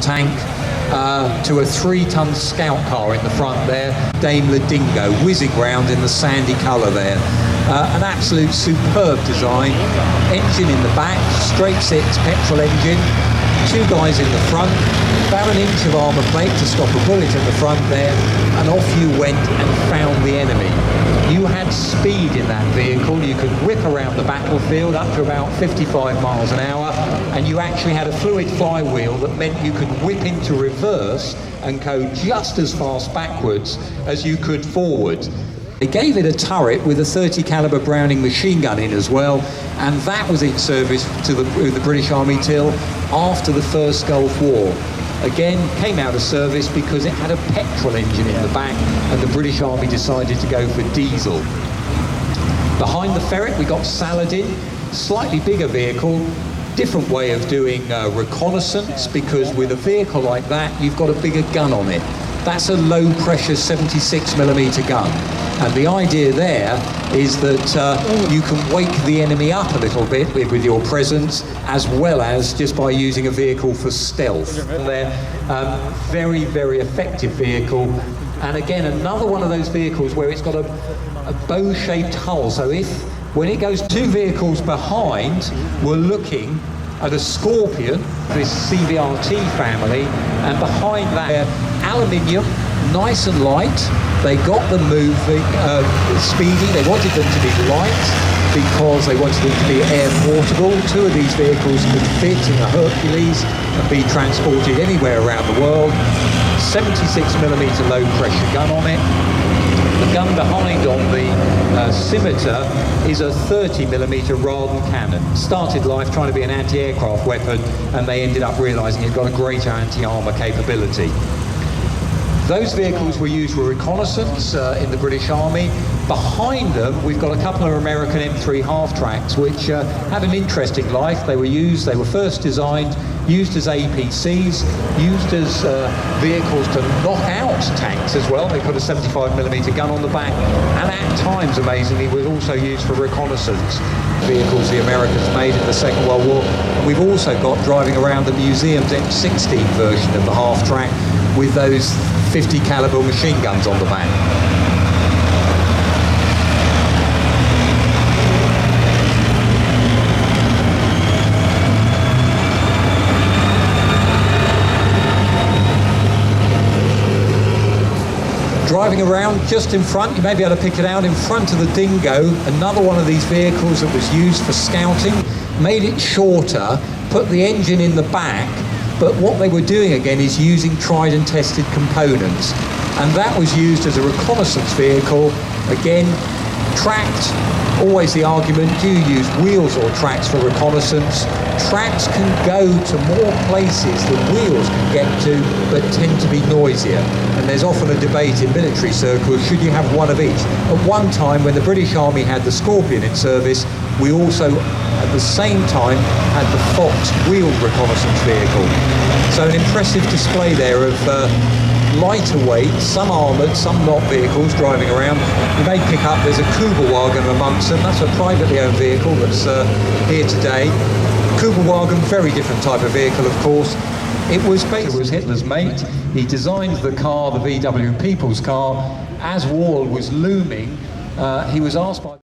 Tank to a 3-ton scout car in the front there, Daimler Dingo, whizzing round in the sandy colour there. An absolute superb design, engine in the back, straight 6 petrol engine, 2 guys in the front, about an inch of armour plate to stop a bullet in the front there, and off you went and found the enemy. You had speed in that vehicle. You could whip around the battlefield up to about 55 miles an hour, and you actually had a fluid flywheel that meant you could whip into reverse and go just as fast backwards as you could forward. They gave it a turret with a 30 caliber Browning machine gun in as well, and that was in service to the British Army till after the First Gulf War. Again, came out of service because it had a petrol engine in the back, and the British Army decided to go for diesel. Behind the Ferret we got Saladin, slightly bigger vehicle, different way of doing reconnaissance, because with a vehicle like that you've got a bigger gun on it. That's a low pressure 76mm gun, and the idea there is that you can wake the enemy up a little bit with your presence, as well as just by using a vehicle for stealth. They're very, very effective vehicle, and again another one of those vehicles where it's got a bow-shaped hull, so if when it goes 2 vehicles behind, we're looking at a Scorpion, this CVRT family, and behind that aluminium, nice and light. They got them moving, speedy. They wanted them to be light because they wanted them to be air portable. 2 of these vehicles could fit in a Hercules and be transported anywhere around the world. 76mm low pressure gun on it. The gun behind on the Scimitar is a 30mm Raden cannon. Started life trying to be an anti-aircraft weapon, and they ended up realising it got a greater anti-armour capability. Those vehicles were used for reconnaissance in the British Army. Behind them, we've got a couple of American M3 half-tracks, which had an interesting life. They were first designed, used as APCs, used as vehicles to knock out tanks as well. They put a 75mm gun on the back, and at times, amazingly, was also used for reconnaissance vehicles the Americans made in the Second World War. And we've also got driving around the museum's M16 version of the half-track with those 50 caliber machine guns on the back. Driving around just in front, you may be able to pick it out, in front of the Dingo, another one of these vehicles that was used for scouting, made it shorter, put the engine in the back, but what they were doing again is using tried and tested components, and that was used as a reconnaissance vehicle. Again, tracked, always the argument, do you use wheels or tracks for reconnaissance? Tracks can go to more places than wheels can get to, but tend to be noisier, and there's often a debate in military circles, should you have one of each? At one time, when the British Army had the Scorpion in service, we also at the same time had the Fox wheeled reconnaissance vehicle. So an impressive display there of lighter weight, some armoured, some not vehicles driving around. You may pick up, there's a Kubelwagen amongst them. That's a privately owned vehicle that's here today. Kubelwagen, very different type of vehicle, of course. It was Hitler's mate. He designed the car, the VW People's Car. As war was looming, he was asked by